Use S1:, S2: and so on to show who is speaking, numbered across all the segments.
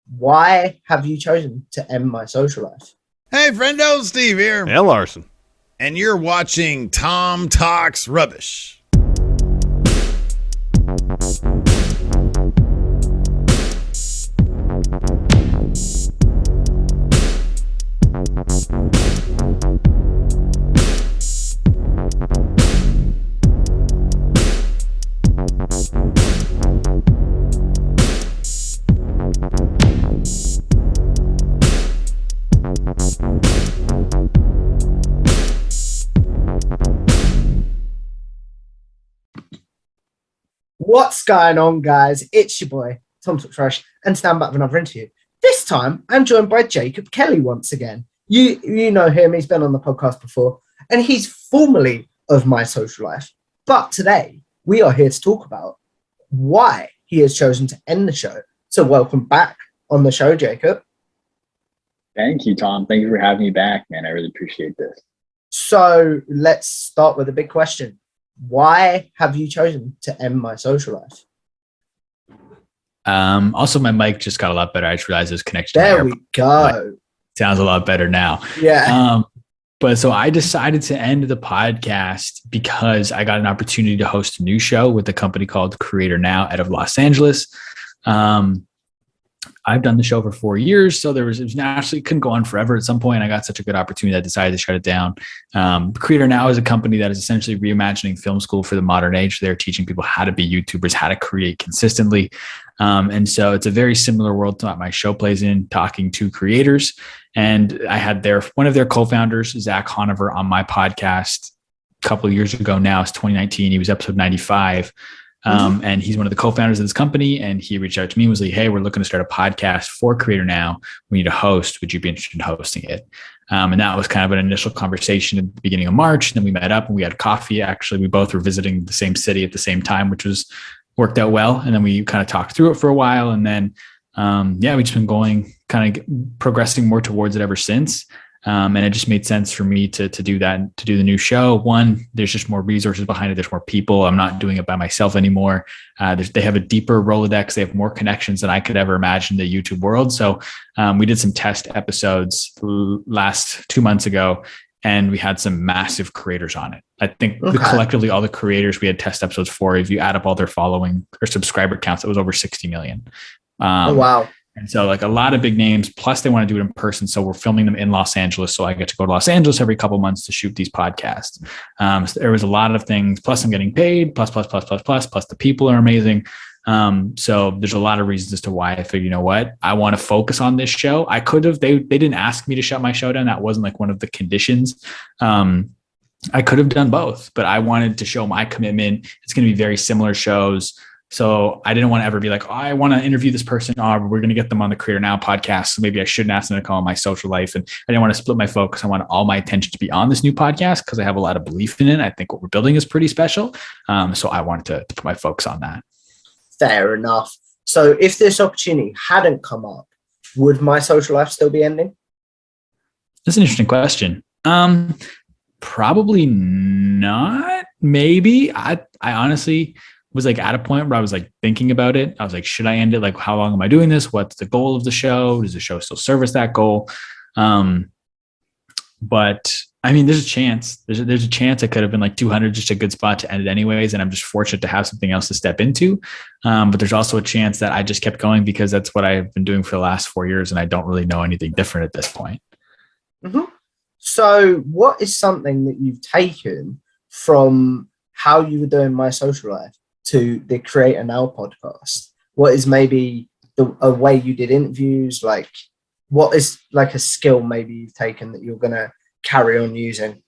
S1: Why have you chosen to end my social life?
S2: Hey, friendo, Steve here.
S3: Hey, Larson.
S2: And you're watching Tom Talks Rubbish.
S1: What's going on, guys? It's your boy, Tom Talks Rubbish, and stand back with another interview. This time, I'm joined by Jacob Kelly once again. You know him, he's been on the podcast before, and he's formerly of My Social Life. But today, we are here to talk about why he has chosen to end the show. So welcome back on the show, Jacob.
S4: Thank you, Tom. Thank you for having me back, man. I really appreciate this.
S1: So let's start with a big question. Why have you chosen to end My Social Life?
S5: Also, my mic just got a lot better. I just realized it was connected to
S1: There we go.
S5: Sounds a lot better now.
S1: Yeah.
S5: But so I decided to end the podcast because I got an opportunity to host a new show with a company called Creator Now out of Los Angeles. I've done the show for 4 years, so it was naturally couldn't go on forever. At some point, I got such a good opportunity, I decided to shut it down. Creator Now is a company that is essentially reimagining film school for the modern age. They're teaching people how to be YouTubers, how to create consistently. And so it's a very similar world to what my show plays in, talking to creators. And I had one of their co-founders, Zach Honover, on my podcast a couple of years ago now. It's 2019. He was episode 95. And he's one of the co-founders of this company. And he reached out to me and was like, hey, we're looking to start a podcast for Creator Now. We need a host. Would you be interested in hosting it? And that was kind of an initial conversation at the beginning of March. And then we met up and we had coffee. Actually, we both were visiting the same city at the same time, which worked out well. And then we kind of talked through it for a while. And then, we've just been going, kind of progressing more towards it ever since. And it just made sense for me to do that, to do the new show. One, there's just more resources behind it. There's more people. I'm not doing it by myself anymore. They have a deeper Rolodex. They have more connections than I could ever imagine in the YouTube world. So we did some test episodes last 2 months ago, and we had some massive creators on it. I think collectively, all the creators we had test episodes for, if you add up all their following or subscriber counts, it was over 60 million.
S1: Oh, wow.
S5: And so like a lot of big names, plus they want to do it in person. So we're filming them in Los Angeles. So I get to go to Los Angeles every couple of months to shoot these podcasts. So there was a lot of things, plus I'm getting paid, plus the people are amazing. So there's a lot of reasons as to why I figured, you know what, I want to focus on this show. I could have, they didn't ask me to shut my show down. That wasn't like one of the conditions. I could have done both, but I wanted to show my commitment. It's going to be very similar shows. So I didn't want to ever be like, oh, I want to interview this person. Oh, we're going to get them on the Creator Now podcast. So maybe I shouldn't ask them to call My Social Life. And I didn't want to split my focus. I want all my attention to be on this new podcast because I have a lot of belief in it. I think what we're building is pretty special. So I wanted to put my focus on that.
S1: Fair enough. So if this opportunity hadn't come up, would My Social Life still be ending?
S5: That's an interesting question. Probably not. Maybe. I honestly was like at a point where I was like thinking about it. I was like, should I end it? Like, how long am I doing this? What's the goal of the show? Does the show still service that goal? But I mean, there's a chance. There's a chance I could have been like 200, just a good spot to end it anyways. And I'm just fortunate to have something else to step into. But there's also a chance that I just kept going because that's what I've been doing for the last 4 years. And I don't really know anything different at this point.
S1: Mm-hmm. So what is something that you've taken from how you were doing My Social Life to the Creator Now podcast? What is maybe a way you did interviews? Like, what is like a skill maybe you've taken that you're going to carry on using?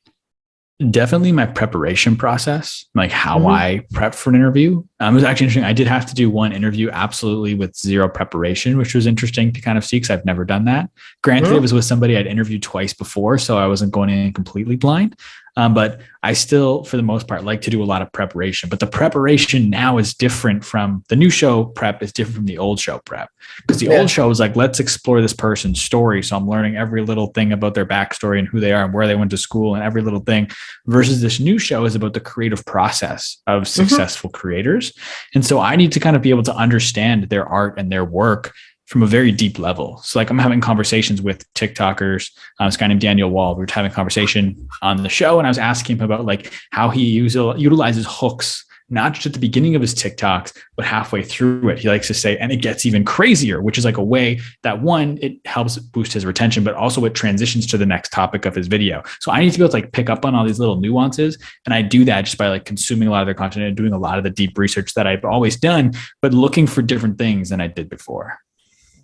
S5: Definitely my preparation process, like how I prep for an interview. It was actually interesting. I did have to do one interview absolutely with zero preparation, which was interesting to kind of see because I've never done that. Granted, it was with somebody I'd interviewed twice before, so I wasn't going in completely blind. But I still, for the most part, like to do a lot of preparation. But the preparation now is different from the new show prep is different from the old show prep. Because the old show was like, let's explore this person's story. So I'm learning every little thing about their backstory and who they are and where they went to school and every little thing. Versus this new show is about the creative process of successful creators. And so I need to kind of be able to understand their art and their work from a very deep level. So like I'm having conversations with TikTokers. This guy named Daniel Wall. We were having a conversation on the show, and I was asking him about like how he utilizes hooks, not just at the beginning of his TikToks, but halfway through it. He likes to say, and it gets even crazier, which is like a way that one, it helps boost his retention, but also it transitions to the next topic of his video. So I need to be able to like pick up on all these little nuances. And I do that just by like consuming a lot of their content and doing a lot of the deep research that I've always done, but looking for different things than I did before.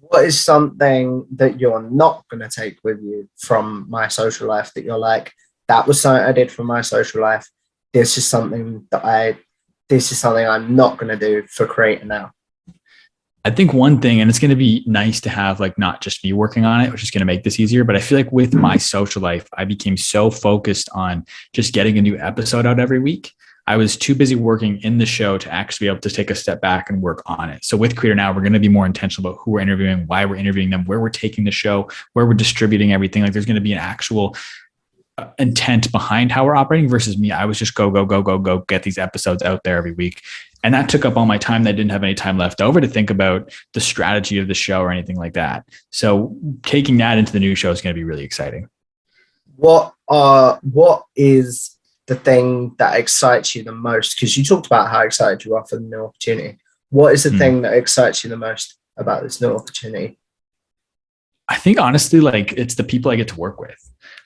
S1: What is something that you're not going to take with you from My Social Life that you're like, that was something I did for My Social Life. This is something I'm not going to do for Creator Now?
S5: I think one thing, and it's going to be nice to have like not just me working on it, which is going to make this easier, but I feel like with My Social Life, I became so focused on just getting a new episode out every week. I was too busy working in the show to actually be able to take a step back and work on it. So with Creator Now, we're going to be more intentional about who we're interviewing, why we're interviewing them, where we're taking the show, where we're distributing everything. Like there's going to be an actual intent behind how we're operating versus me. I was just go, get these episodes out there every week. And that took up all my time. That didn't have any time left over to think about the strategy of the show or anything like that. So taking that into the new show is going to be really exciting.
S1: What is the thing that excites you the most? Because you talked about how excited you are for the new opportunity. What is the thing that excites you the most about this new opportunity?
S5: I think honestly, like it's the people I get to work with.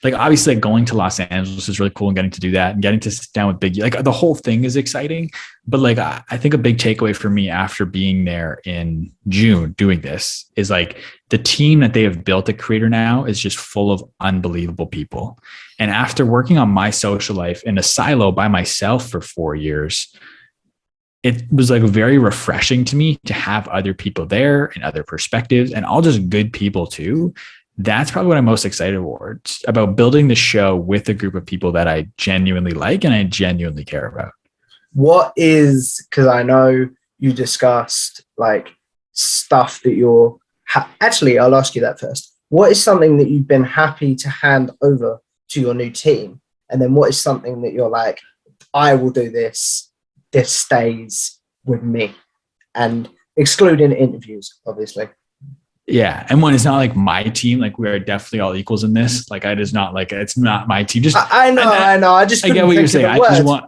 S5: Like obviously like going to Los Angeles is really cool and getting to do that and getting to sit down with Biggie. Like the whole thing is exciting, but like I think a big takeaway for me after being there in June doing this is like the team that they have built at Creator Now is just full of unbelievable people. And after working on My Social Life in a silo by myself for 4 years, it was like very refreshing to me to have other people there and other perspectives and all just good people too. That's probably what I'm most excited about building the show with a group of people that I genuinely like and I genuinely care about.
S1: What is, because I know you discussed like stuff that you're, actually, I'll ask you that first. What is something that you've been happy to hand over to your new team? And then what is something that you're like, I will do this stays with me? And excluding interviews, obviously.
S5: Yeah. And when it's not like my team, like we are definitely all equals in this. Like it's not my team. Just
S1: I know. I
S5: get what you're saying. I just want,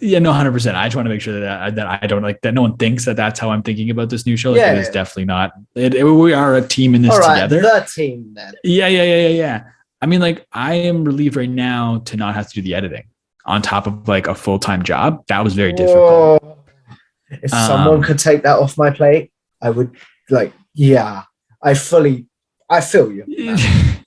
S5: 100%. I just want to make sure that I don't like that. No one thinks that that's how I'm thinking about this new show. Like it is definitely not. We are a team in this together.
S1: The team then.
S5: Yeah. I mean, like I am relieved right now to not have to do the editing on top of like a full-time job. That was very difficult.
S1: If someone could take that off my plate, I would I feel you.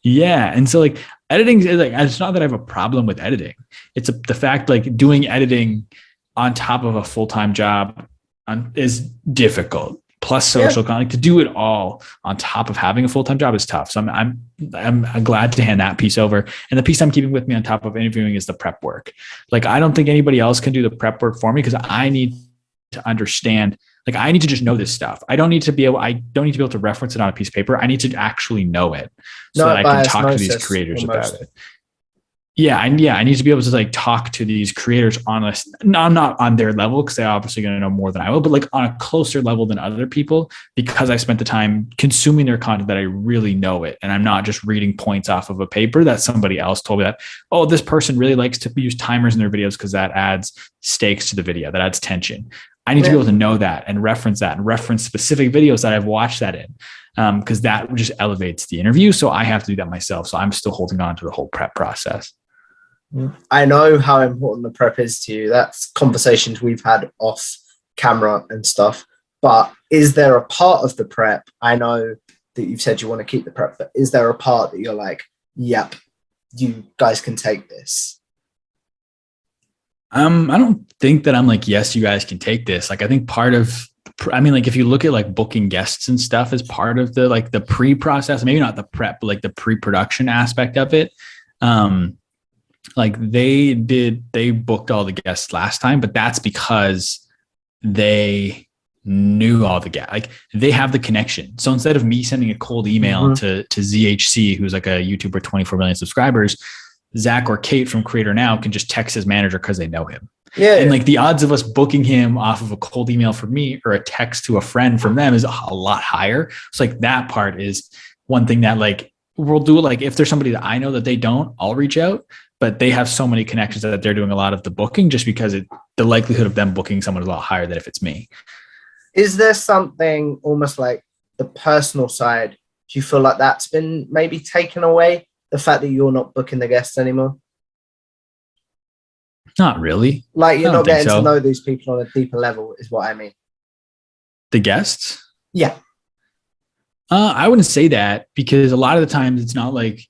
S5: Yeah. And so like editing is like, it's not that I have a problem with editing. It's the fact like doing editing on top of a full-time job is difficult. Plus social like to do it all on top of having a full-time job is tough. So I'm glad to hand that piece over. And the piece I'm keeping with me on top of interviewing is the prep work. Like, I don't think anybody else can do the prep work for me because I need to understand. Like I need to just know this stuff. I don't need to be able to reference it on a piece of paper. I need to actually know it so that I can talk to these creators about it. I need to be able to like talk to these creators on I'm not on their level because they're obviously going to know more than I will, but like on a closer level than other people because I spent the time consuming their content that I really know it. And I'm not just reading points off of a paper that somebody else told me that, oh, this person really likes to use timers in their videos because that adds stakes to the video, that adds tension. I need to be able to know that and reference specific videos that I've watched that in because that just elevates the interview. So I have to do that myself. So I'm still holding on to the whole prep process.
S1: I know how important the prep is to you. That's conversations we've had off camera and stuff. But is there a part of the prep? I know that you've said you want to keep the prep, but is there a part that you're like, yep, you guys can take this?
S5: I don't think that I'm like, yes, you guys can take this. Like, I think if you look at like booking guests and stuff as part of the, like the pre-process, maybe not the prep, but like the pre-production aspect of it. Like they booked all the guests last time, but that's because they knew all the guests. Like they have the connection. So instead of me sending a cold email to ZHC, who's like a YouTuber, 24 million subscribers, Zach or Kate from Creator Now can just text his manager because they know him.
S1: Yeah.
S5: And like the odds of us booking him off of a cold email from me or a text to a friend from them is a lot higher. So like that part is one thing that like we'll do. Like if there's somebody that I know that they don't, I'll reach out, but they have so many connections that they're doing a lot of the booking just because the likelihood of them booking someone is a lot higher than if it's me.
S1: Is there something almost like the personal side? Do you feel like that's been maybe taken away? The fact that you're not booking the guests anymore?
S5: Not really.
S1: Like you're
S5: I don't
S1: not getting
S5: think so.
S1: to know these people on a deeper level is what I mean.
S5: The guests?
S1: Yeah.
S5: I wouldn't say that because a lot of the times it's not like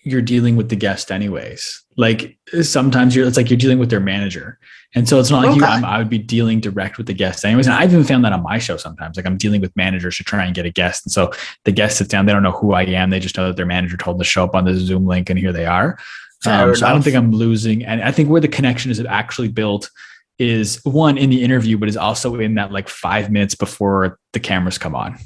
S5: you're dealing with the guest anyways. Like sometimes it's like you're dealing with their manager. And so it's not like I would be dealing direct with the guest anyways. And I've even found that on my show sometimes, like I'm dealing with managers to try and get a guest. And so the guest sits down, they don't know who I am. They just know that their manager told them to show up on the Zoom link and here they are. So I don't think I'm losing. And I think where the connection is actually built is one in the interview, but is also in that like 5 minutes before the cameras come on.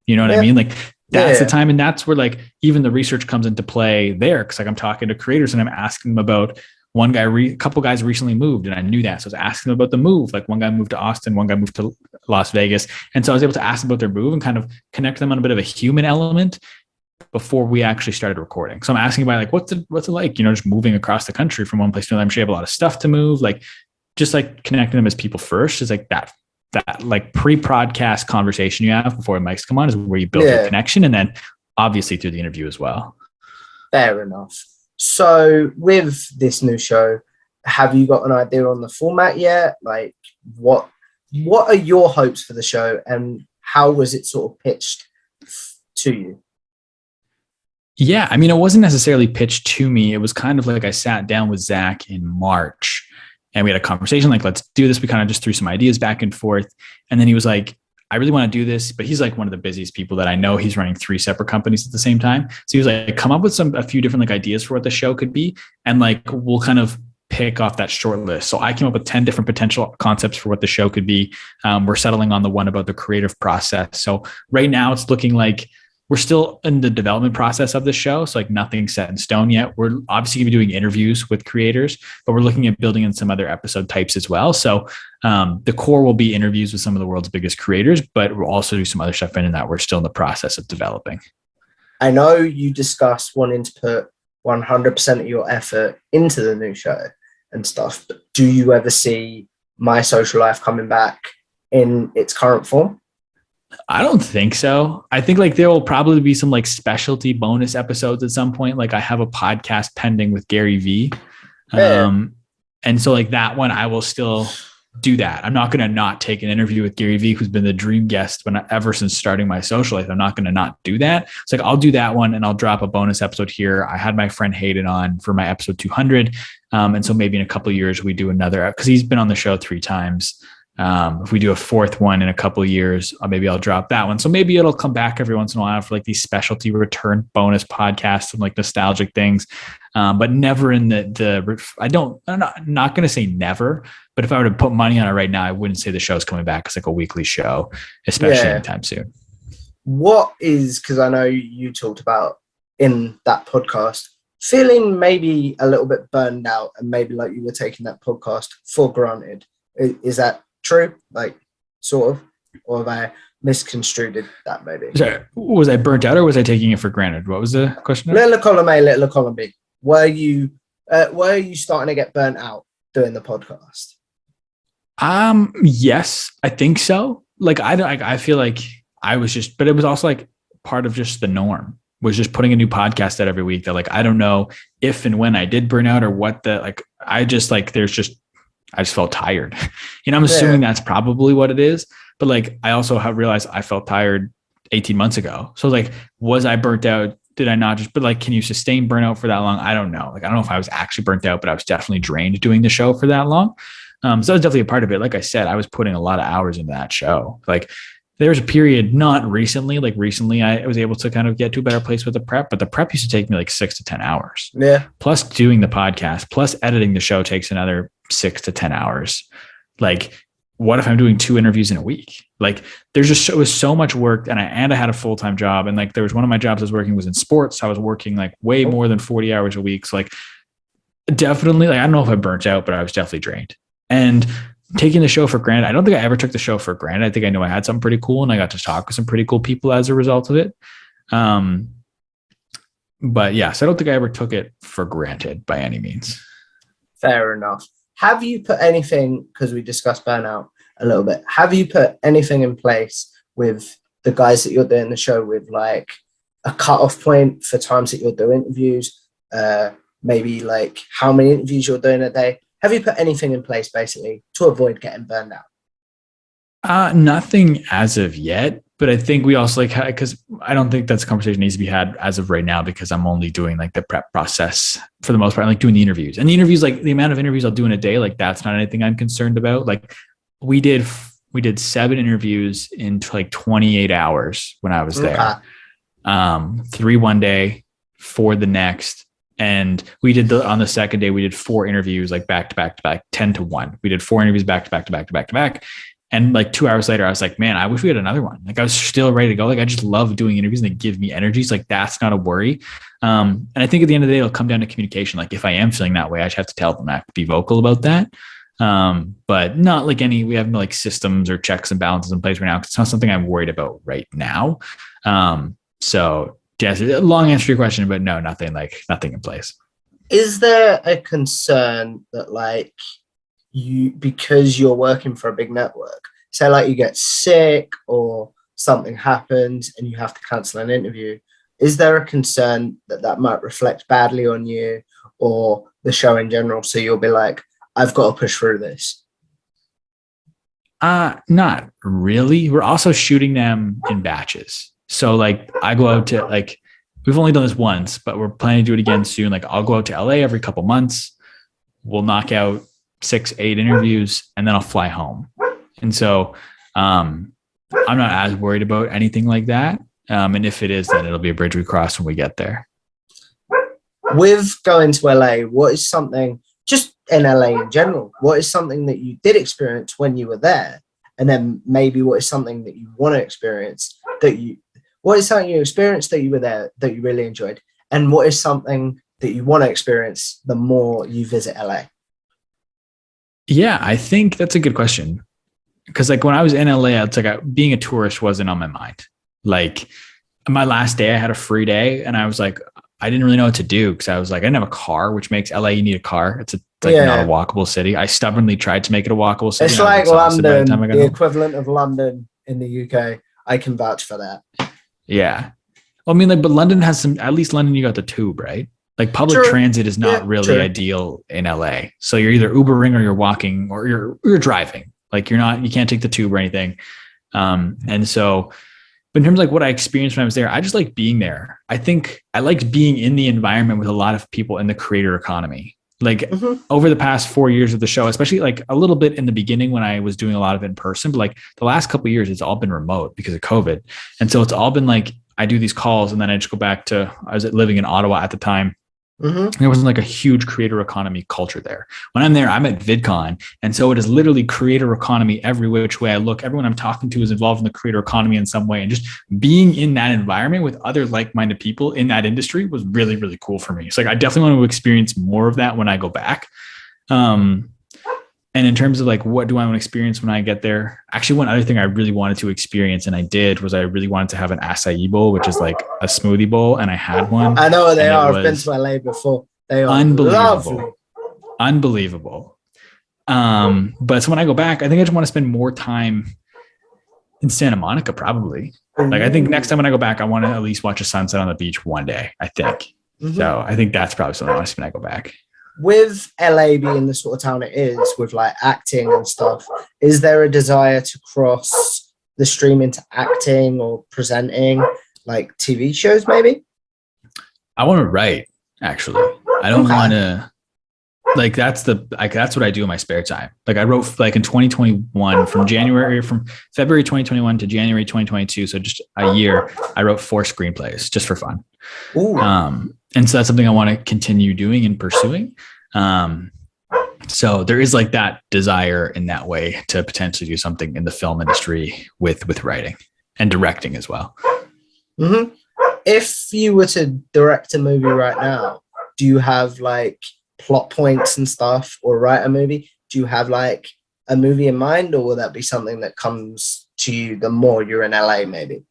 S5: You know what I mean? Like that's the time. And that's where like even the research comes into play there. Cause like I'm talking to creators and I'm asking them about one guy, a couple guys recently moved and I knew that. So I was asking them about the move. Like one guy moved to Austin, one guy moved to Las Vegas. And so I was able to ask them about their move and kind of connect them on a bit of a human element before we actually started recording. So I'm asking about like, what's it like, you know, just moving across the country from one place to another. I'm sure you have a lot of stuff to move, like just like connecting them as people first is like that like pre-podcast conversation you have before the mics come on is where you build your connection. And then obviously through the interview as well.
S1: Fair enough. So with this new show, have you got an idea on the format yet? Like what are your hopes for the show and how was it sort of pitched to you?
S5: Yeah. I mean, it wasn't necessarily pitched to me. It was kind of like I sat down with Zach in March and we had a conversation like, let's do this. We kind of just threw some ideas back and forth. And then he was like, I really want to do this, but he's like one of the busiest people that I know. He's running 3 separate companies at the same time. So he was like, come up with a few different like ideas for what the show could be. And like, we'll kind of pick off that short list. So I came up with 10 different potential concepts for what the show could be. We're settling on the one about the creative process. So right now it's looking like we're still in the development process of the show. So like nothing's set in stone yet. We're obviously going to be doing interviews with creators, but we're looking at building in some other episode types as well. So the core will be interviews with some of the world's biggest creators, but we'll also do some other stuff in that we're still in the process of developing.
S1: I know you discussed wanting to put 100% of your effort into the new show and stuff, but do you ever see My Social Life coming back in its current form?
S5: I don't think so. I think like there will probably be some like specialty bonus episodes at some point. Like I have a podcast pending with Gary Vee. And so like that one, I will still do that. I'm not going to not take an interview with Gary Vee, who's been the dream guest ever since starting My Social Life. I'm not going to not do that. It's like, I'll do that one and I'll drop a bonus episode here. I had my friend Hayden on for my episode 200. And so maybe in a couple of years we do another, because he's been on the show 3 times. If we do a 4th one in a couple of years, maybe I'll drop that one. So maybe it'll come back every once in a while for like these specialty return bonus podcasts and like nostalgic things. But never in I'm not going to say never, but if I were to put money on it right now, I wouldn't say the show's coming back as like a weekly show, especially anytime soon.
S1: What is, because I know you talked about in that podcast, feeling maybe a little bit burned out and maybe like you were taking that podcast for granted. Is that true? Like, sort of? Or have I misconstrued that maybe?
S5: Sorry, was I burnt out or was I taking it for granted? What was the question?
S1: Little column A, little column B. Were you starting to get burnt out doing the podcast?
S5: Yes, I think so. Like, I feel like I was just, but it was also like part of just the norm was just putting a new podcast out every week that like, I don't know if and when I did burn out or what I just felt tired. I'm assuming that's probably what it is. But like, I also have realized I felt tired 18 months ago. So like, was I burnt out? Did I not but like, can you sustain burnout for that long? I don't know. Like, I don't know if I was actually burnt out, but I was definitely drained doing the show for that long. So that was definitely a part of it. Like I said, I was putting a lot of hours into that show. Like there was a period, not recently, like recently I was able to kind of get to a better place with the prep, but the prep used to take me like 6 to 10 hours. Yeah. Plus doing the podcast, plus editing the show takes another 6 to 10 hours. Like, what if I'm doing 2 interviews in a week? Like it was so much work and I had a full-time job. And like, there was one of my jobs I was working was in sports. I was working like way more than 40 hours a week. So like definitely, like, I don't know if I burnt out, but I was definitely drained. And taking the show for granted, I don't think I ever took the show for granted. I think I knew I had something pretty cool, and I got to talk with some pretty cool people as a result of it. But yes, I don't think I ever took it for granted by any means.
S1: Fair enough. Have you put anything, because we discussed burnout a little bit, have you put anything in place with the guys that you're doing the show with, like a cutoff point for times that you're doing interviews, maybe like how many interviews you're doing a day? Have you put anything in place basically to avoid getting burned out?
S5: Nothing as of yet, but I think we also because I don't think that's a conversation needs to be had as of right now, because I'm only doing like the prep process for the most part. I'm like doing the interviews, and the interviews, like the amount of interviews I'll do in a day, like that's not anything I'm concerned about. Like we did 7 interviews in like 28 hours when I was there. 3 one day, 4 the next. And we did on the second day, we did 4 interviews, like back to back to back, 10 to 1. We did 4 interviews back to back to back to back to back. And like 2 hours later, I was like, man, I wish we had another one. Like I was still ready to go. Like I just love doing interviews and they give me energy. So like, that's not a worry. And I think at the end of the day, it'll come down to communication. Like if I am feeling that way, I just have to tell them, I have to be vocal about that. But not like we have no like systems or checks and balances in place right now. It's not something I'm worried about right now. So yes, long answer to your question, but no, nothing in place.
S1: Is there a concern that like because you're working for a big network, say like you get sick or something happens and you have to cancel an interview, is there a concern that might reflect badly on you or the show in general? So you'll be like, I've got to push through this.
S5: Not really. We're also shooting them in batches. So like I go out to like, we've only done this once, but we're planning to do it again soon. Like I'll go out to LA every couple months. We'll knock out 6-8 interviews and then I'll fly home. And so I'm not as worried about anything like that. And if it is, then it'll be a bridge we cross when we get there.
S1: With going to LA, what is something, just in LA in general, what is something that you did experience when you were there? And then maybe what is something that you want to experience what is something you experienced that you were there that you really enjoyed? And what is something that you want to experience the more you visit LA?
S5: Yeah, I think that's a good question. Because like when I was in LA, it's like being a tourist wasn't on my mind. Like my last day, I had a free day and I was like, I didn't really know what to do because I was like, I didn't have a car, which makes LA, you need a car. It's not a walkable city. I stubbornly tried to make it a walkable city.
S1: It's like London, the equivalent of London in the UK. I can vouch for that.
S5: Yeah. Well, I mean, like, but London has at least London, you got the tube, right? Like public transit is not really ideal in LA. So you're either Ubering or you're walking or you're driving. Like you can't take the tube or anything. And so, but in terms of like what I experienced when I was there, I just like being there. I think I liked being in the environment with a lot of people in the creator economy. Like over the past 4 years of the show, especially like a little bit in the beginning when I was doing a lot of it in person, but like the last couple of years, it's all been remote because of COVID. And so it's all been like, I do these calls and then I just go back to, I was living in Ottawa at the time. There wasn't like a huge creator economy culture there. When I'm there, I'm at VidCon. And so it is literally creator economy every which way I look. Everyone I'm talking to is involved in the creator economy in some way. And just being in that environment with other like-minded people in that industry was really, really cool for me. So like, I definitely want to experience more of that when I go back. And in terms of like, what do I want to experience when I get there? Actually, one other thing I really wanted to experience and I did was I really wanted to have an acai bowl, which is like a smoothie bowl. And I had one.
S1: I know what they are. I've been to LA before. They are unbelievable.
S5: Unbelievable. But so when I go back, I think I just want to spend more time in Santa Monica, probably. Like I think next time when I go back, I want to at least watch a sunset on the beach one day, I think. So I think that's probably something I want to see when I go back.
S1: With LA being the sort of town it is, with like acting and stuff, is there a desire to cross the stream into acting or presenting like TV shows maybe?
S5: I want to write, actually. I don't want to, like, that's what I do in my spare time. Like I wrote like in 2021 from February 2021 to January 2022. So just a year, I wrote 4 screenplays just for fun. And so that's something I want to continue doing and pursuing. So there is like that desire in that way to potentially do something in the film industry with writing and directing as well.
S1: If you were to direct a movie right now, do you have like plot points and stuff or write a movie? do you have like a movie in mind, or will that be something that comes to you the more you're in LA, maybe?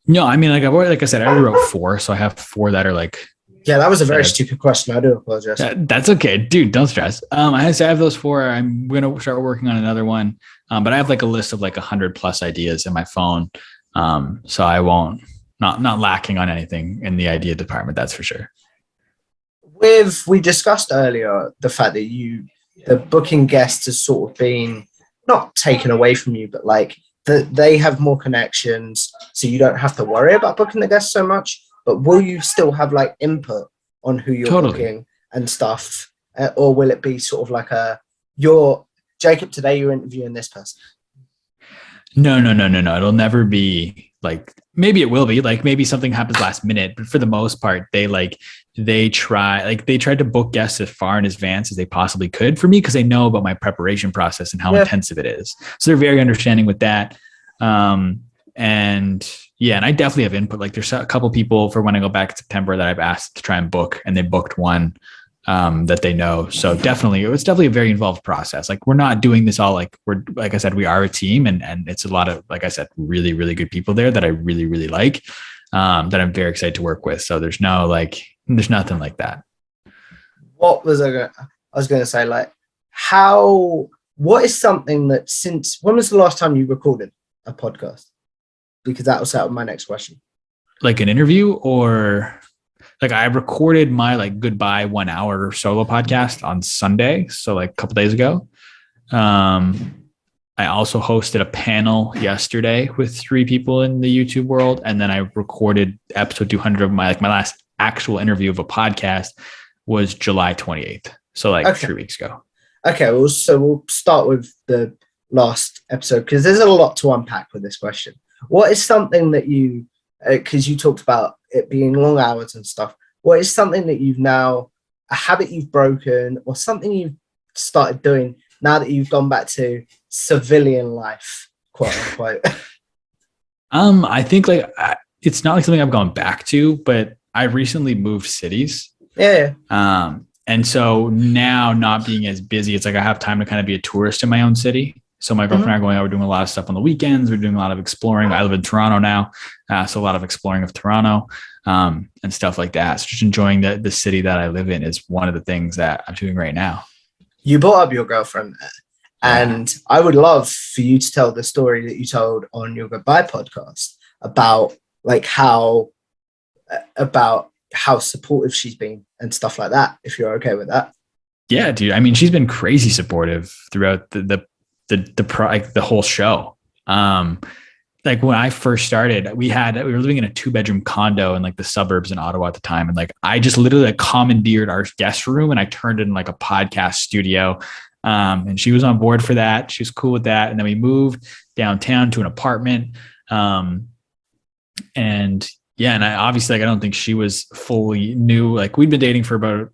S5: No, I mean, like I said, I already wrote 4. So I have 4 that are like,
S1: Yeah, that was a very stupid question. I do apologize.
S5: that's okay, dude. Don't stress. I have those 4. I'm going to start working on another one. But I have like a list of like 100+ ideas in my phone. So I won't, not lacking on anything in the idea department. That's for sure.
S1: We discussed earlier the fact that the booking guests has sort of been not taken away from you, but like they have more connections, so you don't have to worry about booking the guests so much. But will you still have like input on who you're booking and stuff, or will it be sort of like you're Jacob today, you're interviewing this person?
S5: No. It'll never be like, maybe it will be like, maybe something happens last minute, but for the most part, they tried to book guests as far in advance as they possibly could for me, because they know about my preparation process and how intensive it is. So they're very understanding with that. And I definitely have input. Like there's a couple people for when I go back in September that I've asked to try and book, and they booked one that they know. So it's definitely a very involved process. Like we're not doing this all like like I said, we are a team, and it's a lot of, like I said, really, really good people there that I really, really like, that I'm very excited to work with. So there's nothing like that.
S1: What was I was going to say, like, what is something that when was the last time you recorded a podcast? Because that was my next question.
S5: Like an interview, or like I recorded my like goodbye 1 hour solo podcast on Sunday. So like a couple days ago. I also hosted a panel yesterday with 3 people in the YouTube world. And then I recorded episode 200 of my last actual interview of a podcast was July 28th. So like 3 weeks ago. Okay.
S1: Well, so we'll start with the last episode, because there's a lot to unpack with this question. What is something that because you talked about it being long hours and stuff, what is something that a habit you've broken, or something you've started doing now that you've gone back to civilian life, quote unquote?
S5: I think like it's not like something I've gone back to, but I recently moved cities.
S1: Yeah.
S5: And so now, not being as busy, it's like I have time to kind of be a tourist in my own city. So my girlfriend and I are going out, we're doing a lot of stuff on the weekends. We're doing a lot of exploring. I live in Toronto now. So a lot of exploring of Toronto and stuff like that. So just enjoying the city that I live in is one of the things that I'm doing right now.
S1: You brought up your girlfriend, and I would love for you to tell the story that you told on your Goodbye podcast about like how supportive she's been and stuff like that, if you're okay with that.
S5: Yeah, dude. I mean, she's been crazy supportive throughout the whole show. Like when I first started, we were living in a 2-bedroom condo in like the suburbs in Ottawa at the time. And like, I just literally like commandeered our guest room and I turned it in like a podcast studio. And she was on board for that. She was cool with that. And then we moved downtown to an apartment. And I obviously, like, I don't think she was fully new. Like we'd been dating for about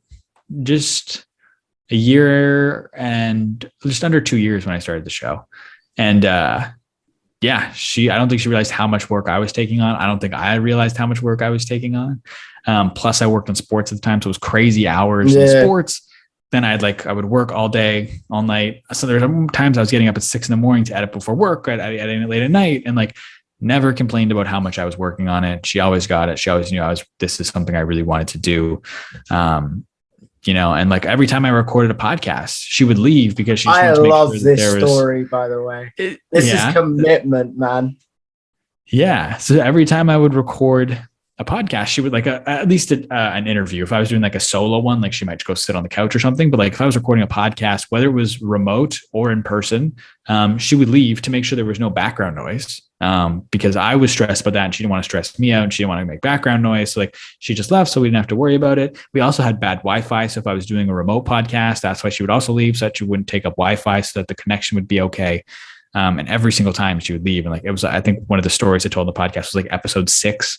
S5: just a year and just under 2 years when I started the show. And, I don't think she realized how much work I was taking on. I don't think I realized how much work I was taking on. Plus I worked in sports at the time. So it was crazy hours in sports. Then I would work all day, all night. So there's times I was getting up at 6 a.m. to edit before work. I'd edit it late at night, and like never complained about how much I was working on it. She always got it. She always knew this is something I really wanted to do. And like every time I recorded a podcast, she would leave because she just wanted to make sure that
S1: this story, by the way. This is commitment, man.
S5: Yeah. So every time I would record a podcast, she would like at least an interview. If I was doing like a solo one, like she might go sit on the couch or something. But like if I was recording a podcast, whether it was remote or in person, she would leave to make sure there was no background noise. Because I was stressed about that and she didn't want to stress me out and she didn't want to make background noise. So like she just left so we didn't have to worry about it. We also had bad Wi-Fi. So if I was doing a remote podcast, that's why she would also leave, so that she wouldn't take up Wi-Fi, so that the connection would be okay. And every single time she would leave. And like, it was, I think one of the stories I told in the podcast was like episode 6.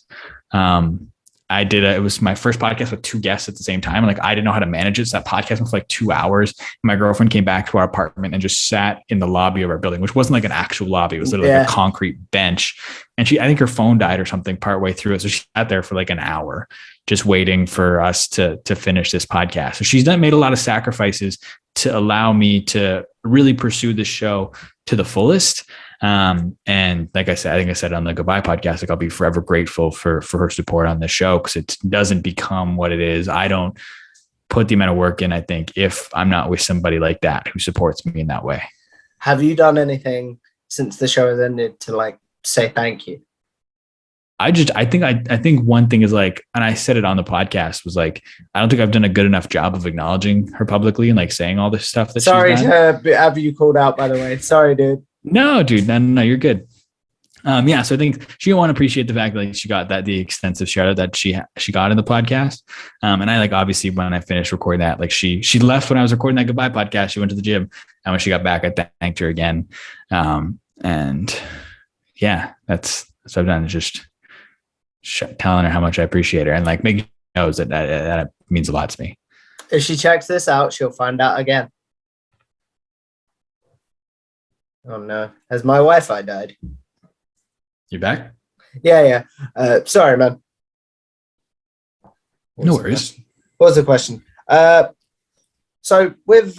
S5: It was my first podcast with 2 guests at the same time. And like, I didn't know how to manage it. So that podcast went for like 2 hours. And my girlfriend came back to our apartment and just sat in the lobby of our building, which wasn't like an actual lobby. It was literally like a concrete bench. And I think her phone died or something partway through it. So she sat there for like an hour, just waiting for us to finish this podcast. So she's made a lot of sacrifices to allow me to really pursue the show to the fullest. And like I said, I think I said on the Goodbye podcast, like I'll be forever grateful for her support on the show, because it doesn't become what it is. I don't put the amount of work in, I think, if I'm not with somebody like that who supports me in that way.
S1: Have you done anything since the show has ended to like say thank you?
S5: I think one thing is like, and I said it on the podcast, was like, I don't think I've done a good enough job of acknowledging her publicly and like saying all this stuff that
S1: Sorry
S5: she's done.
S1: to have you called out, by the way. Sorry, dude.
S5: No, dude, no, you're good. Yeah, so I think she want to appreciate the fact that like she got the extensive shout out that she got in the podcast. And I like, obviously when I finished recording that, like she left when I was recording that Goodbye podcast, she went to the gym, and when she got back, I thanked her again. And yeah, that's what I've done, is just telling her how much I appreciate her, and like making sure knows that means a lot to me.
S1: If she checks this out, she'll find out again. Oh no, has my Wi-Fi died?
S5: You back?
S1: Yeah. Sorry, man.
S5: No worries.
S1: What was the question? So with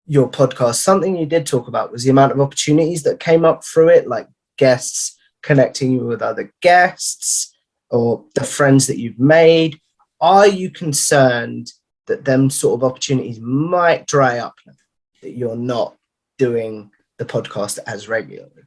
S1: your podcast, something you did talk about was the amount of opportunities that came up through it, like guests connecting you with other guests or the friends that you've made. Are you concerned that them sort of opportunities might dry up now that you're not doing the podcast as regularly?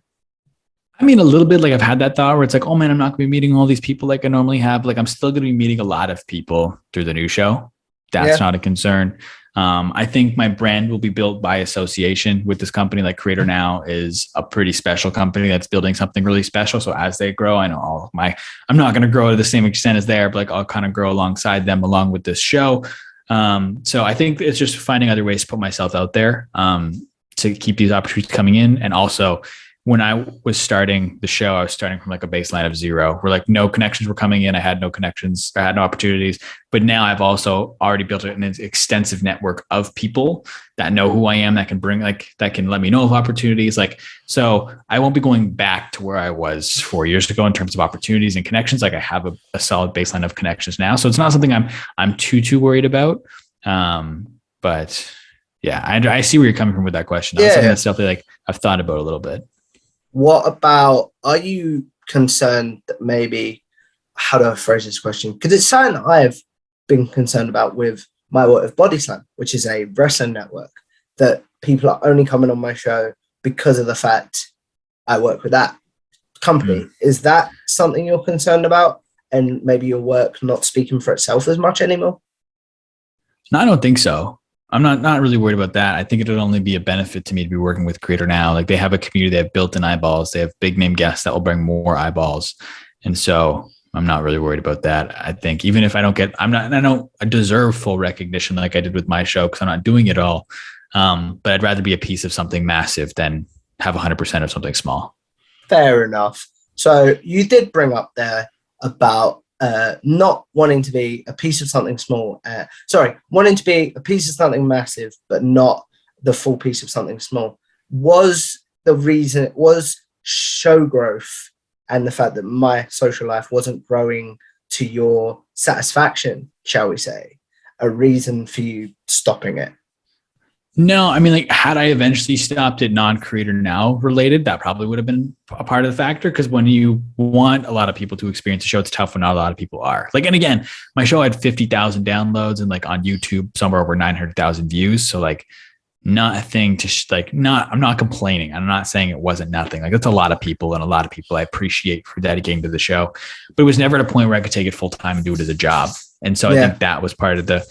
S5: I mean, a little bit. Like I've had that thought where it's like, oh man, I'm not going to be meeting all these people like I normally have. Like I'm still going to be meeting a lot of people through the new show. That's not a concern. I think my brand will be built by association with this company. Like Creator Now is a pretty special company that's building something really special. So as they grow, I know I'm not going to grow to the same extent as they are, but like I'll kind of grow alongside them along with this show. So I think it's just finding other ways to put myself out there, to keep these opportunities coming in. And also when I was starting the show, I was starting from like a baseline of 0 where like no connections were coming in. I had no connections. I had no opportunities, but now I've also already built an extensive network of people that know who I am, that can that can let me know of opportunities. Like, so I won't be going back to where I was 4 years ago in terms of opportunities and connections. Like I have a solid baseline of connections now. So it's not something I'm too worried about. But yeah, I see where you're coming from with that question. That's something that's definitely like I've thought about a little bit.
S1: What about, are you concerned that maybe, how do I phrase this question? Because it's something that I've been concerned about with my work with Body Slam, which is a wrestling network, that people are only coming on my show because of the fact I work with that company. Is that something you're concerned about? And maybe your work not speaking for itself as much anymore?
S5: No, I don't think so. I'm not really worried about that. I think it would only be a benefit to me to be working with Creator Now. Like they have a community, they have built-in eyeballs, they have big name guests that will bring more eyeballs. And so I'm not really worried about that. I think even if I don't deserve full recognition like I did with my show, because I'm not doing it all. But I'd rather be a piece of something massive than have 100% of something small.
S1: Fair enough. So you did bring up there about not wanting to be a piece of something small. Wanting to be a piece of something massive, but not the full piece of something small. Was the reason, it was show growth and the fact that my social life wasn't growing to your satisfaction, shall we say, a reason for you stopping it?
S5: No, I mean, like, had I eventually stopped it non-Creator Now related, that probably would have been a part of the factor. Because when you want a lot of people to experience the show, it's tough when not a lot of people are. Like, and again, my show had 50,000 downloads and like on YouTube, somewhere over 900,000 views. So like, not a thing to I'm not complaining. I'm not saying it wasn't nothing. Like, that's a lot of people, and a lot of people I appreciate for dedicating to the show. But it was never at a point where I could take it full time and do it as a job. And so I think that was part of the.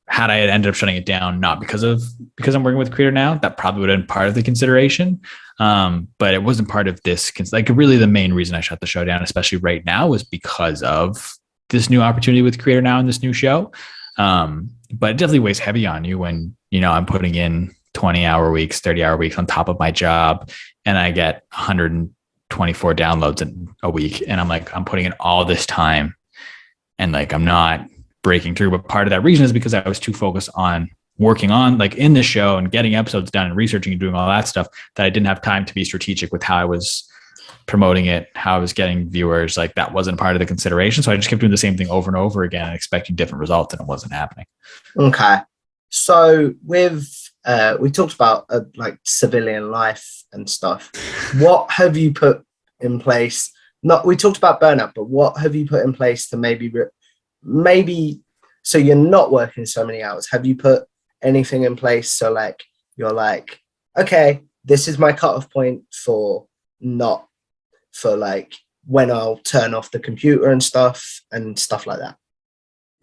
S5: Had I ended up shutting it down, not because I'm working with Creator Now, that probably would have been part of the consideration. But it wasn't part of this. Like, really the main reason I shut the show down, especially right now, was because of this new opportunity with Creator Now and this new show. But it definitely weighs heavy on you when, I'm putting in 20-hour weeks, 30-hour weeks on top of my job, and I get 124 downloads in a week. And I'm like, I'm putting in all this time and like, I'm not breaking through. But part of that reason is because I was too focused on working on like in the show and getting episodes done and researching and doing all that stuff, that I didn't have time to be strategic with how I was promoting it, how I was getting viewers, like that wasn't part of the consideration. So I just kept doing the same thing over and over again and expecting different results, and it wasn't happening.
S1: Okay. So we talked about like civilian life and stuff. What have you put in place? We talked about burnout, but what have you put in place to maybe so you're not working so many hours? Have you put anything in place so like you're like, okay, this is my cutoff point for like when I'll turn off the computer and stuff like that?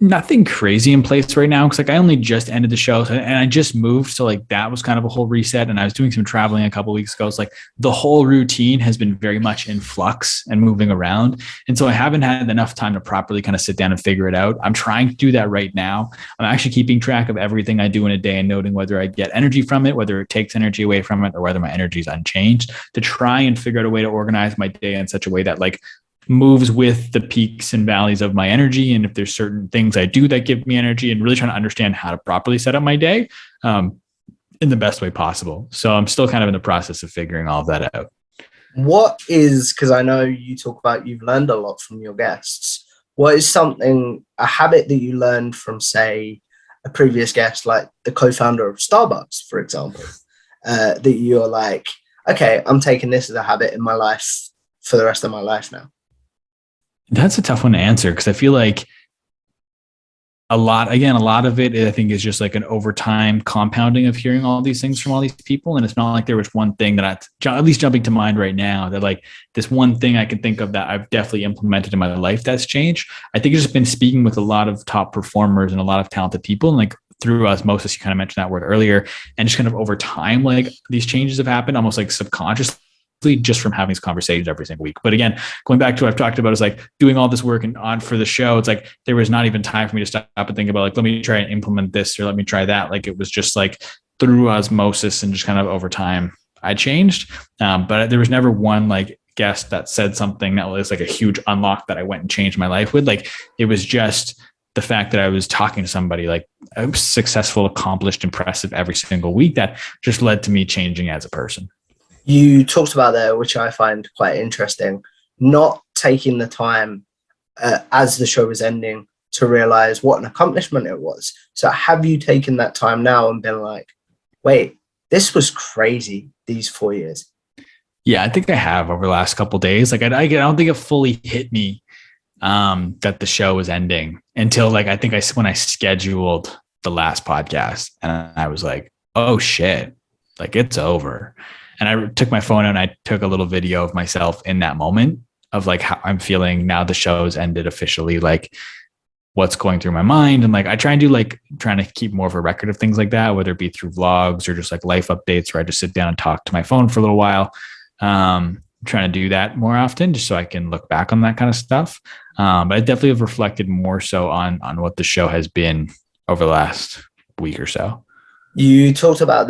S5: Nothing crazy in place right now, because like I only just ended the show and I just moved, so like that was kind of a whole reset, and I was doing some traveling a couple of weeks ago. It's like the whole routine has been very much in flux and moving around, and so I haven't had enough time to properly kind of sit down and figure it out. I'm trying to do that right now. I'm actually keeping track of everything I do in a day and noting whether I get energy from it, whether it takes energy away from it, or whether my energy is unchanged, to try and figure out a way to organize my day in such a way that like moves with the peaks and valleys of my energy. And if there's certain things I do that give me energy, and really trying to understand how to properly set up my day in the best way possible. So I'm still kind of in the process of figuring all of that out.
S1: Because I know you talk about you've learned a lot from your guests. What is a habit that you learned from, say, a previous guest, like the co-founder of Starbucks, for example, that you're like, okay, I'm taking this as a habit in my life for the rest of my life now?
S5: That's a tough one to answer, because I feel like a lot of it, I think, is just like an overtime compounding of hearing all these things from all these people. And it's not like there was one thing that at least jumping to mind right now, that like this one thing I can think of that I've definitely implemented in my life that's changed. I think it's just been speaking with a lot of top performers and a lot of talented people, and like through osmosis, you kind of mentioned that word earlier, and just kind of over time, like these changes have happened almost like subconsciously, just from having these conversations every single week. But again, going back to what I've talked about, is like doing all this work and on for the show, it's like there was not even time for me to stop and think about like, let me try and implement this, or let me try that. Like it was just like through osmosis and just kind of over time I changed. But there was never one like guest that said something that was like a huge unlock that I went and changed my life with. Like it was just the fact that I was talking to somebody like successful, accomplished, impressive every single week, that just led to me changing as a person.
S1: You talked about there, which I find quite interesting, not taking the time as the show was ending to realize what an accomplishment it was. So have you taken that time now and been like, wait, this was crazy these 4 years?
S5: Yeah, I think I have over the last couple of days. Like I don't think it fully hit me that the show was ending until like, I think when I scheduled the last podcast, and I was like, oh shit, like it's over. And I took my phone out and I took a little video of myself in that moment of like how I'm feeling now the show's ended officially, like what's going through my mind. And like, I try and do like trying to keep more of a record of things like that, whether it be through vlogs or just like life updates, where I just sit down and talk to my phone for a little while. I'm trying to do that more often just so I can look back on that kind of stuff. But I definitely have reflected more so on what the show has been over the last week or so.
S1: You talked about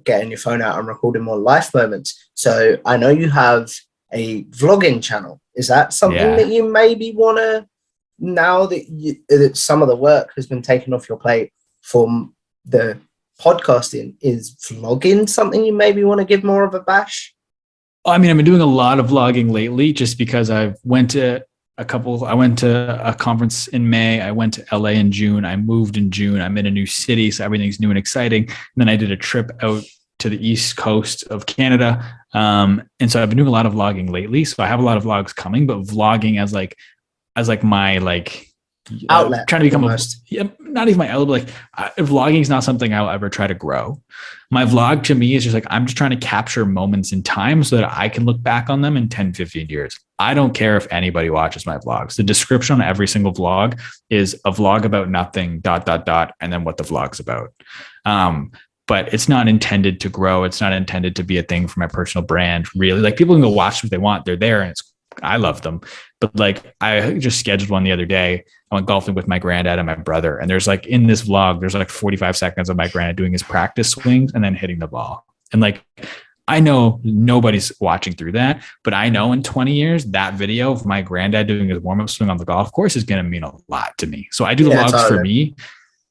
S1: getting your phone out and recording more life moments. So I know you have a vlogging channel. Is that something that you maybe want to, now that some of the work has been taken off your plate from the podcasting, is vlogging something you maybe want to give more of a bash?
S5: I mean, I've been doing a lot of vlogging lately just because I went to a conference in May. I went to LA in June. I moved in June. I'm in a new city, so everything's new and exciting. And then I did a trip out to the East Coast of Canada. And so I've been doing a lot of vlogging lately. So I have a lot of vlogs coming, but vlogging as my
S1: outlet,
S5: trying to become not even my outlet, but vlogging is not something I'll ever try to grow. My vlog to me is just like, I'm just trying to capture moments in time so that I can look back on them in 10, 15 years. I don't care if anybody watches my vlogs. The description on every single vlog is a vlog about nothing, ... and then what the vlog's about. But it's not intended to grow. It's not intended to be a thing for my personal brand. Really, like people can go watch what they want. They're there and I love them. But like I just scheduled one the other day. I went golfing with my granddad and my brother. And there's like in this vlog, there's like 45 seconds of my granddad doing his practice swings and then hitting the ball. And like, I know nobody's watching through that, but I know in 20 years, that video of my granddad doing his warm-up swing on the golf course is going to mean a lot to me. So I do the vlogs for me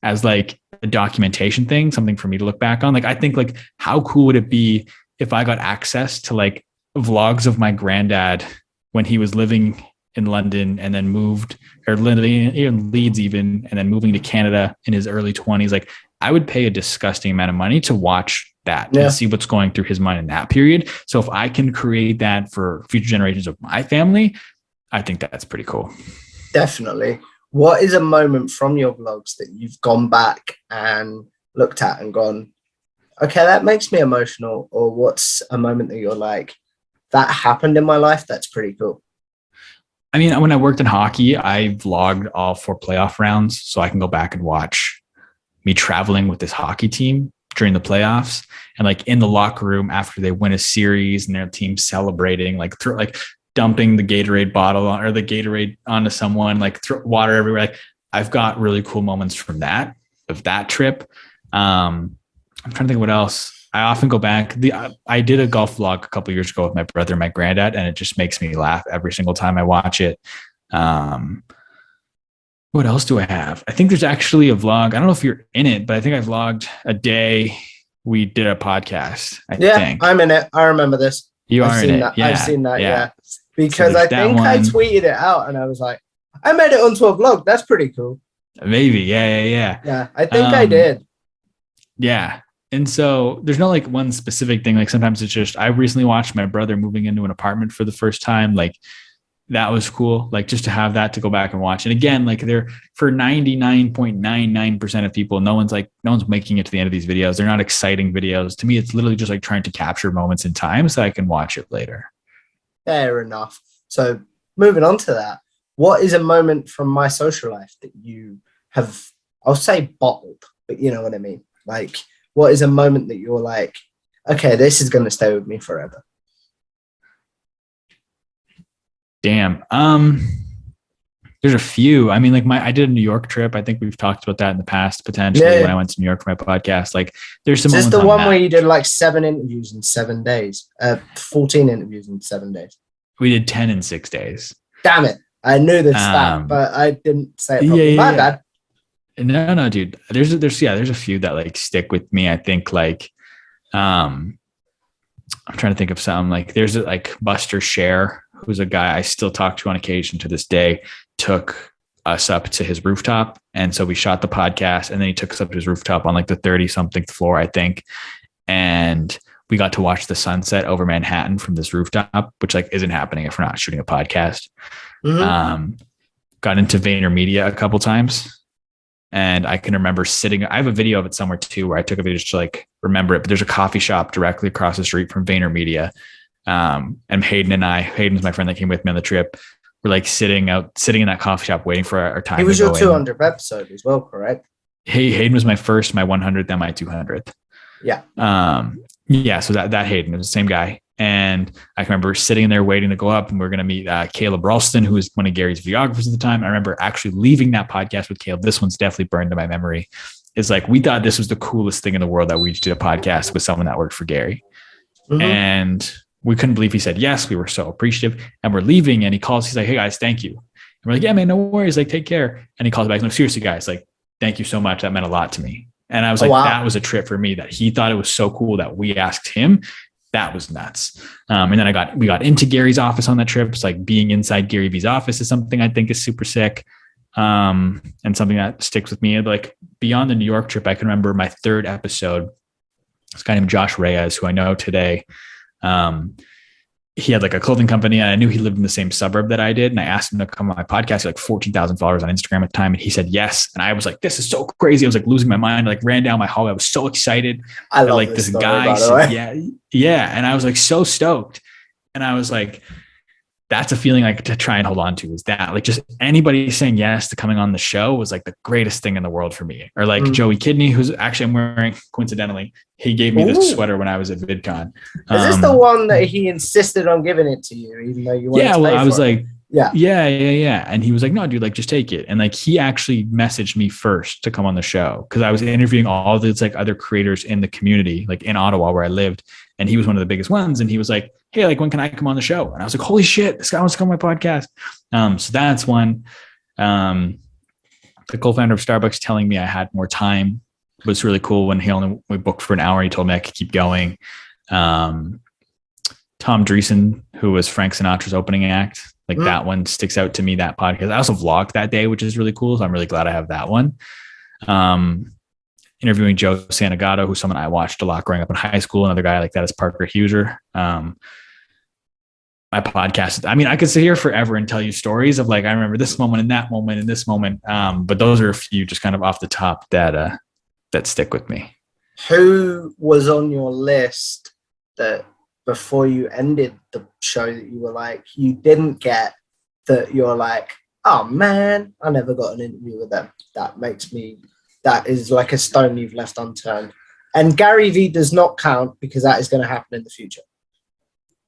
S5: as like a documentation thing, something for me to look back on. Like, I think like, how cool would it be if I got access to like vlogs of my granddad when he was living in London and then moved, or living in Leeds even, and then moving to Canada in his early 20s. Like, I would pay a disgusting amount of money to watch that and see what's going through his mind in that period. So if I can create that for future generations of my family, I think that's pretty cool.
S1: Definitely. What is a moment from your vlogs that you've gone back and looked at and gone, okay, that makes me emotional? Or what's a moment that you're like, that happened in my life? That's pretty cool.
S5: I mean, when I worked in hockey, I vlogged all 4 playoff rounds, so I can go back and watch me traveling with this hockey team during the playoffs, and like in the locker room after they win a series and their team celebrating, like dumping the Gatorade bottle or the Gatorade onto someone, like throw water everywhere. Like, I've got really cool moments from that trip. I'm trying to think what else. I often go back. I did a golf vlog a couple of years ago with my brother and my granddad, and it just makes me laugh every single time I watch it. What else do I have? I think there's actually a vlog. I don't know if you're in it, but I think I vlogged a day we did a podcast. I think
S1: I'm in it. I remember this.
S5: You are in it.
S1: Yeah. I've seen that. Yeah. Because I think I tweeted it out and I was like, I made it onto a vlog. That's pretty cool.
S5: Maybe. Yeah.
S1: Yeah. I think I did.
S5: Yeah. And so there's no like one specific thing. Like, sometimes it's just, I recently watched my brother moving into an apartment for the first time. Like, that was cool. Like, just to have that to go back and watch. And again, like, they're for 99.99% of people, no one's making it to the end of these videos. They're not exciting videos. To me, it's literally just like trying to capture moments in time so I can watch it later.
S1: Fair enough. So moving on to that, what is a moment from my social life that you have, I'll say bottled, but you know what I mean? Like, what is a moment that you're like, okay, this is going to stay with me forever?
S5: Damn. There's a few. I mean, like, I did a New York trip. I think we've talked about that in the past, potentially, when I went to New York for my podcast. Like, there's some. Is this the one
S1: where you did like 7 interviews in 7 days? 14 interviews in 7 days.
S5: We did 10 in 6 days.
S1: Damn it! I knew this stat, but I didn't say it properly. My bad.
S5: No, dude. There's a few that like stick with me. I think like, I'm trying to think of some. Like, there's like Buster Share, who's a guy I still talk to on occasion to this day, took us up to his rooftop. And so we shot the podcast, and then he took us up to his rooftop on like the 30-something floor, I think. And we got to watch the sunset over Manhattan from this rooftop, which like isn't happening if we're not shooting a podcast. Mm-hmm. Got into VaynerMedia a couple times. And I can remember I have a video of it somewhere too, where I took a video just to like remember it. But there's a coffee shop directly across the street from VaynerMedia. And Hayden's my friend that came with me on the trip. We're like sitting in that coffee shop waiting for our time.
S1: He was your 200th episode as well, correct?
S5: Hayden was my 100th and my 200th.
S1: Yeah.
S5: Yeah. So that Hayden was the same guy. And I can remember sitting there waiting to go up, and we are going to meet Caleb Ralston, who was one of Gary's videographers at the time. I remember actually leaving that podcast with Caleb. This one's definitely burned to my memory. It's like, we thought this was the coolest thing in the world that we just did a podcast with someone that worked for Gary. Mm-hmm. And we couldn't believe he said yes. We were so appreciative, and we're leaving, and he calls. He's like, "Hey guys, thank you." And we're like, "Yeah, man, no worries. Like, take care." And he calls back. No, seriously, guys, like, thank you so much. That meant a lot to me. And I was That was a trip for me, that he thought it was so cool that we asked him. That was nuts. And then we got into Gary's office on that trip. It's like being inside Gary Vee's office is something I think is super sick. And something that sticks with me. But like, beyond the New York trip, I can remember my 3rd episode. This guy named Josh Reyes, who I know today. He had like a clothing company, and I knew he lived in the same suburb that I did. And I asked him to come on my podcast. He had like 14,000 followers on Instagram at the time. And he said yes. And I was like, this is so crazy. I was like losing my mind. I like ran down my hallway. I was so excited.
S1: I love like this story, guy
S5: said, yeah. And I was like so stoked. And I was like, that's a feeling like to try and hold on to, is that like just anybody saying yes to coming on the show was like the greatest thing in the world for me. Or like Joey Kidney, who's actually I'm wearing, coincidentally, he gave me this sweater when I was at VidCon.
S1: Is this the one that he insisted on giving it to you, even though you wanted to pay
S5: I was
S1: for
S5: like,
S1: it? Yeah.
S5: And he was like, no, dude, like just take it. And like, he actually messaged me first to come on the show, because I was interviewing all these like other creators in the community, like in Ottawa where I lived. And he was one of the biggest ones. And he was like, hey, like, when can I come on the show? And I was like, holy shit, this guy wants to come on my podcast. So that's one. The co-founder of Starbucks telling me I had more time was really cool. When we booked for an hour, he told me I could keep going. Tom Dreesen, who was Frank Sinatra's opening act. Like that one sticks out to me, that podcast. I also vlogged that day, which is really cool. So I'm really glad I have that one. Interviewing Joe Santagato, who's someone I watched a lot growing up in high school. Another guy like that is Parker Huser. My podcast, I mean, I could sit here forever and tell you stories of like, I remember this moment and that moment and this moment. But those are a few just kind of off the top that stick with me.
S1: Who was on your list that before you ended the show that you were like, you didn't get, that you're like, oh man, I never got an interview with them. That is like a stone you've left unturned. And Gary Vee does not count because that is going to happen in the future.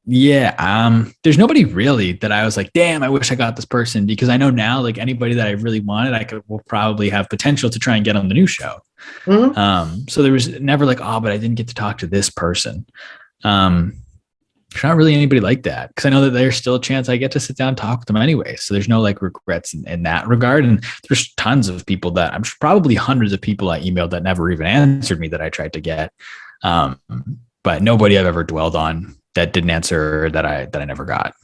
S5: Yeah. There's nobody really that I was like, damn, I wish I got this person, because I know now, like anybody that I really wanted, will probably have potential to try and get on the new show. Mm-hmm. So there was never like, oh, but I didn't get to talk to this person. There's not really anybody like that, because I know that there's still a chance I get to sit down and talk with them anyway. So there's no like regrets in that regard. And there's tons of people that I'm sure, probably hundreds of people I emailed that never even answered me that I tried to get. But nobody I've ever dwelled on that didn't answer that I never got.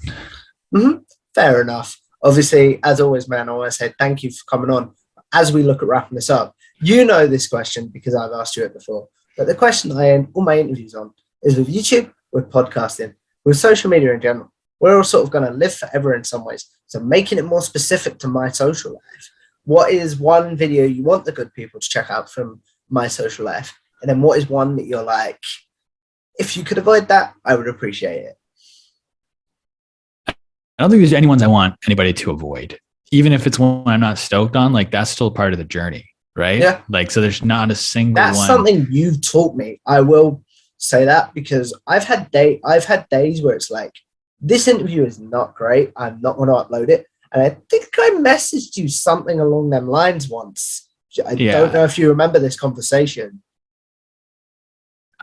S1: Mm-hmm. Fair enough. Obviously, as always, man, I want to say thank you for coming on. As we look at wrapping this up, you know this question because I've asked you it before. But the question I end all my interviews on is with YouTube, with podcasting, with social media in general. We're all sort of going to live forever in some ways. So making it more specific to my social life. What is one video you want the good people to check out from my social life? And then what is one that you're like, if you could avoid that, I would appreciate it.
S5: I don't think there's any ones I want anybody to avoid. Even if it's one I'm not stoked on, like that's still part of the journey, right?
S1: Yeah.
S5: Like, so there's not a single
S1: That's
S5: one.
S1: something you've taught me. I will say that because I've had days where it's like, this interview is not great. I'm not going to upload it. And I think I messaged you something along them lines once. I don't know if you remember this conversation.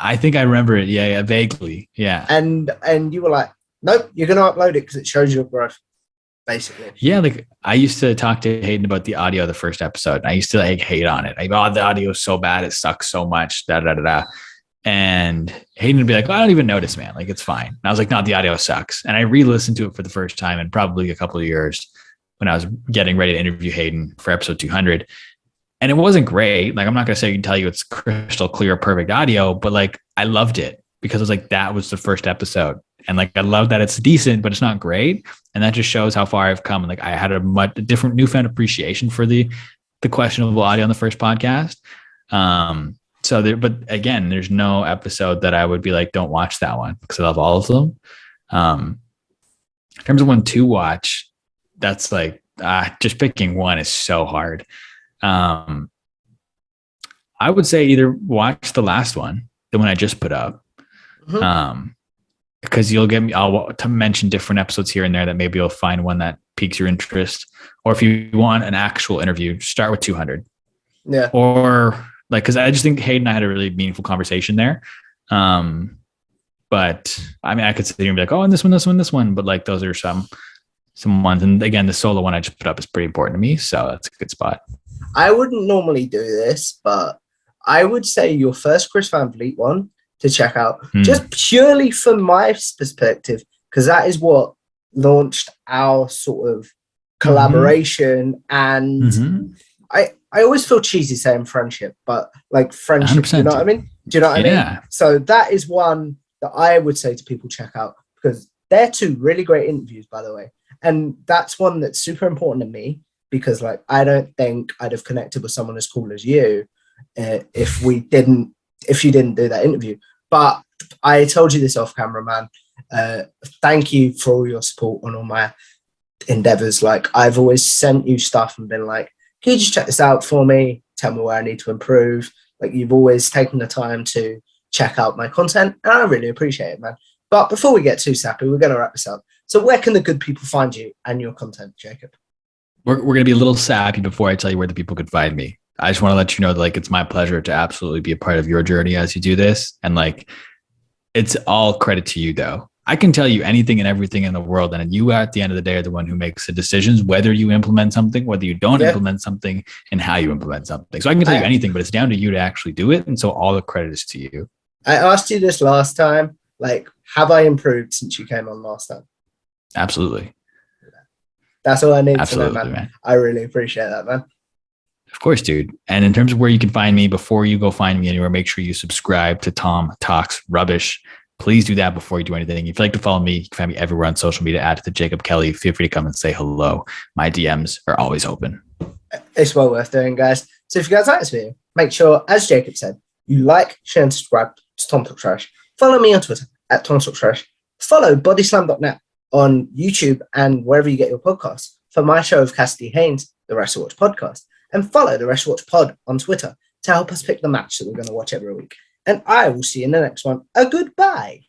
S5: I think I remember it. Yeah, vaguely. Yeah.
S1: And you were like, nope, you're going to upload it because it shows your growth, basically.
S5: Yeah, like I used to talk to Hayden about the audio of the first episode. And I used to like hate on it. Like, oh, the audio is so bad. It sucks so much. And Hayden would be like, oh, I don't even notice, man. Like, it's fine. And I was like, no, the audio sucks. And I re-listened to it for the first time in probably a couple of years when I was getting ready to interview Hayden for episode 200. And it wasn't great. Like, I'm not going to say I can tell you it's crystal clear, perfect audio, but like, I loved it because it was like, that was the first episode. And like, I love that it's decent, but it's not great. And that just shows how far I've come. And like, I had a much different newfound appreciation for the questionable audio on the first podcast. But again, there's no episode that I would be like, don't watch that one, because I love all of them. In terms of one to watch, that's like, just picking one is so hard. I would say either watch the last one, the one I just put up, because you'll get me. I'll to mention different episodes here and there that maybe you'll find one that piques your interest. Or if you want an actual interview, start with 200.
S1: Yeah.
S5: Or like, because I just think Hayden and I had a really meaningful conversation there. But I mean, I could sit here and be like, oh, and this one. But like, those are some ones. And again, the solo one I just put up is pretty important to me. So that's a good spot.
S1: I wouldn't normally do this, but I would say your first Chris Van Vliet one to check out, just purely from my perspective, because that is what launched our sort of collaboration. And I always feel cheesy saying friendship, but like friendship, 100%. You know what I mean? Do you know what I mean? So that is one that I would say to people check out, because they're two really great interviews, by the way. And that's one that's super important to me, because like, I don't think I'd have connected with someone as cool as you if you didn't do that interview. But I told you this off camera, man. Thank you for all your support on all my endeavors. Like, I've always sent you stuff and been like, can you just check this out for me? Tell me where I need to improve. Like, you've always taken the time to check out my content, and I really appreciate it, man. But before we get too sappy, we're going to wrap this up. So where can the good people find you and your content, Jacob?
S5: We're going to be a little sappy before I tell you where the people could find me. I just want to let you know that like, it's my pleasure to absolutely be a part of your journey as you do this. And like, it's all credit to you though. I can tell you anything and everything in the world. And you at the end of the day are the one who makes the decisions, whether you implement something, whether you don't implement something, and how you implement something. So I can tell you anything, but it's down to you to actually do it. And so all the credit is to you.
S1: I asked you this last time, like, have I improved since you came on last time?
S5: Absolutely.
S1: That's all I need
S5: Absolutely,
S1: to know,
S5: man.
S1: I really appreciate that, man.
S5: Of course, dude. And in terms of where you can find me, before you go find me anywhere, make sure you subscribe to Tom Talks Rubbish. Please do that before you do anything. If you'd like to follow me, you can find me everywhere on social media at the Jacob Kelly. Feel free to come and say hello. My DMs are always open.
S1: It's well worth doing, guys. So if you guys like this video, make sure, as Jacob said, you like, share, and subscribe to Tom Talks Trash. Follow me on Twitter at Tom Talks Trash. Follow bodyslam.net on YouTube and wherever you get your podcasts for my show of Cassidy Haynes, the Wrestle Watch podcast. And follow the Wrestle Watch pod on Twitter to help us pick the match that we're going to watch every week. And I will see you in the next one. A goodbye.